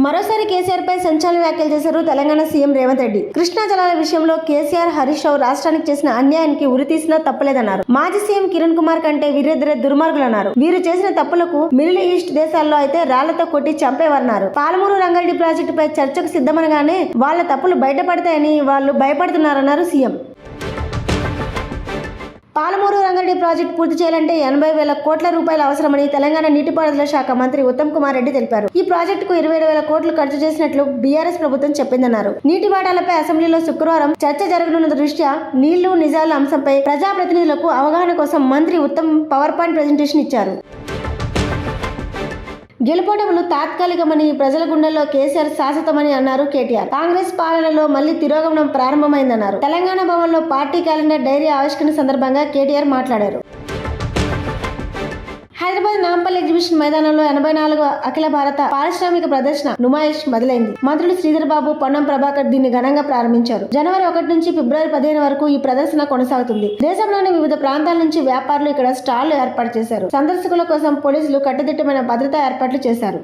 మరోసారి కేసీఆర్ పై సంచలన వ్యాఖ్యలు చేశారు తెలంగాణ సీఎం రేవంత్ రెడ్డి. కృష్ణా జలాల విషయంలో కేసీఆర్, హరీష్ రావు రాష్ట్రానికి చేసిన అన్యాయానికి ఉరి తీసినా తప్పలేదన్నారు. మాజీ సీఎం కిరణ్ కుమార్ కంటే వీరిద్దరే దుర్మార్గులన్నారు. వీరు చేసిన తప్పులకు మిడిల్ ఈస్ట్ దేశాల్లో అయితే రాళ్లతో కొట్టి చంపేవారన్నారు. పాలమూరు రంగారెడ్డి ప్రాజెక్టుపై చర్చకు సిద్ధమనగానే వాళ్ల తప్పులు బయటపడతాయని వాళ్లు భయపడుతున్నారన్నారు సీఎం. పాలమూరు రంగారెడ్డి ప్రాజెక్టు పూర్తి చేయాలంటే 80,000 కోట్ల రూపాయలు అవసరమని తెలంగాణ నీటిపారుదల శాఖ మంత్రి ఉత్తమ్ కుమార్ రెడ్డి తెలిపారు. ఈ ప్రాజెక్టుకు 27,000 కోట్లు ఖర్చు చేసినట్లు బీఆర్ఎస్ ప్రభుత్వం చెప్పిందన్నారు. నీటి వాటాలపై అసెంబ్లీలో శుక్రవారం చర్చ జరగనున్న దృష్ట్యా నీళ్లు నిజాల అంశంపై ప్రజాప్రతినిధులకు అవగాహన కోసం మంత్రి ఉత్తమ్ పవర్ పాయింట్ ప్రెజెంటేషన్ ఇచ్చారు. గెలుపోటములు తాత్కాలికమని, ప్రజల గుండెల్లో కేసీఆర్ శాశ్వతమని అన్నారు కేటీఆర్. కాంగ్రెస్ పాలనలో మళ్లీ తిరోగమనం ప్రారంభమైందన్నారు. తెలంగాణ భవన్లో పార్టీ క్యాలెండర్ డైరీ ఆవిష్కరణ సందర్భంగా కేటీఆర్ మాట్లాడారు. హైదరాబాద్ నాంపల్లి ఎగ్జిబిషన్ మైదానంలో 84వ అఖిల భారత పారిశ్రామిక ప్రదర్శన నుమాయిష్ మొదలైంది. మంత్రులు శ్రీధర్ బాబు, పొన్నం ప్రభాకర్ దీన్ని ఘనంగా ప్రారంభించారు. జనవరి 1 నుంచి ఫిబ్రవరి 15 వరకు ఈ ప్రదర్శన కొనసాగుతుంది. దేశంలోని వివిధ ప్రాంతాల నుంచి వ్యాపారులు ఇక్కడ స్టాళ్లు ఏర్పాటు చేశారు. సందర్శకుల కోసం పోలీసులు కట్టుదిట్టమైన భద్రతా ఏర్పాట్లు చేశారు.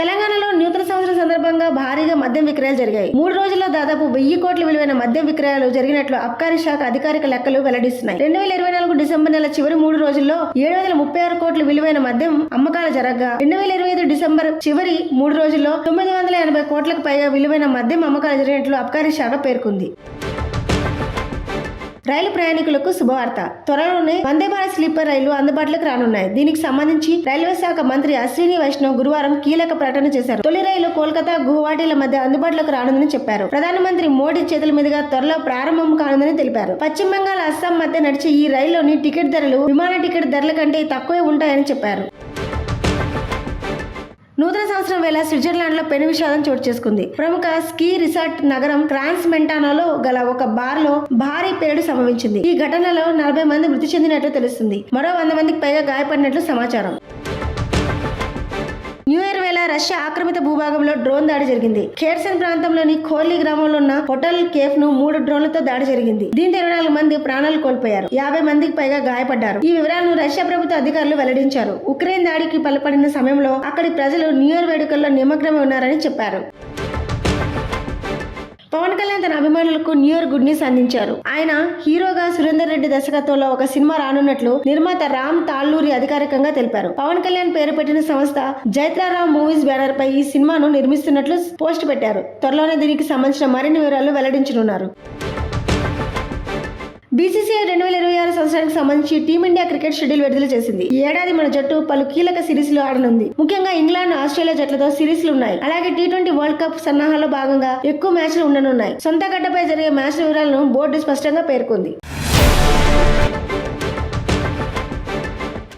తెలంగాణలో నూతన సంవత్సరం సందర్భంగా భారీగా మద్యం విక్రయాలు జరిగాయి. 3 రోజుల్లో దాదాపు 1000 కోట్ల విలువైన మద్యం విక్రయాలు జరిగినట్లు అబ్కారీ శాఖ అధికారిక లెక్కలు వెల్లడిస్తున్నాయి. 2024 డిసెంబర్ నెల చివరి 3 రోజుల్లో 7,036 కోట్ల విలువైన మద్యం అమ్మకాలు జరగగా 2025 డిసెంబర్ చివరి 3 రోజుల్లో 980 కోట్లకు పైగా విలువైన మద్యం అమ్మకాలు జరిగినట్లు అబ్కారీ శాఖ పేర్కొంది. రైలు ప్రయాణికులకు శుభవార్త. త్వరలోనే వందే భారత్ స్లీపర్ రైలు అందుబాటులోకి రానున్నాయి. దీనికి సంబంధించి రైల్వే శాఖ మంత్రి అశ్విని వైష్ణవ్ గురువారం కీలక ప్రకటన చేశారు. తొలి రైలు కోల్కతా, గువాహటిల మధ్య అందుబాటులోకి రానుందని చెప్పారు. ప్రధానమంత్రి మోడీ చేతుల మీదుగా త్వరలో ప్రారంభం కానుందని తెలిపారు. పశ్చిమ బెంగాల్, అస్సాం మధ్య నడిచే ఈ రైల్లోని టికెట్ ధరలు విమాన టికెట్ ధరల కంటే తక్కువే ఉంటాయని చెప్పారు. నూతన సంవత్సరం వేళ స్విట్జర్లాండ్ లో పెను విషాదం చోటు చేసుకుంది. ప్రముఖ స్కీ రిసార్ట్ నగరం క్రాన్స్ మెంటానాలో గల ఒక బార్ లో భారీ పేలుడు సంభవించింది. ఈ ఘటనలో 40 మంది మృతి చెందినట్లు తెలుస్తుంది. మరో 100 మందికి పైగా గాయపడినట్లు సమాచారం. న్యూ ఇయర్ వేళ రష్యా ఆక్రమిత భూభాగంలో డ్రోన్ దాడి జరిగింది. ఖేర్సన్ ప్రాంతంలోని ఖోర్లీ గ్రామంలో ఉన్న హోటల్ కేఫ్ ను 3 డ్రోన్లతో దాడి జరిగింది. దీంతో 24 మంది ప్రాణాలు కోల్పోయారు. 50 మందికి పైగా గాయపడ్డారు. ఈ వివరాలను రష్యా ప్రభుత్వ అధికారులు వెల్లడించారు. ఉక్రెయిన్ దాడికి పాల్పడిన సమయంలో అక్కడి ప్రజలు న్యూ ఇయర్ వేడుకల్లో నిమగ్నమై ఉన్నారని చెప్పారు. పవన్ కళ్యాణ్ తన అభిమానులకు న్యూ ఇయర్ గుడ్ న్యూస్ అందించారు. ఆయన హీరోగా సురేందర్ రెడ్డి దర్శకత్వంలో ఒక సినిమా రానున్నట్లు నిర్మాత రామ్ తాళ్ళూరి అధికారికంగా తెలిపారు. పవన్ కళ్యాణ్ పేరు పెట్టిన సంస్థ జైత్రారామ్ మూవీస్ బ్యానర్ పై ఈ సినిమాను నిర్మిస్తున్నట్లు పోస్ట్ పెట్టారు. త్వరలోనే దీనికి సంబంధించిన మరిన్ని వివరాలు వెల్లడించనున్నారు. బీసీసీఐ 2026 సంవత్సరానికి సంబంధించి టీమిండియా క్రికెట్ షెడ్యూల్ విడుదల చేసింది. ఈ ఏడాది మన జట్టు పలు కీలక సిరీస్లు ఆడనుంది. ముఖ్యంగా ఇంగ్లాండ్, ఆస్ట్రేలియా జట్లతో సిరీస్లు ఉన్నాయి. అలాగే T20 వరల్డ్ కప్ సన్నాహాల్లో భాగంగా ఎక్కువ మ్యాచ్లు ఉండనున్నాయి. సొంత గడ్డపై జరిగే మ్యాచ్ల వివరాలను బోర్డు స్పష్టంగా పేర్కొంది.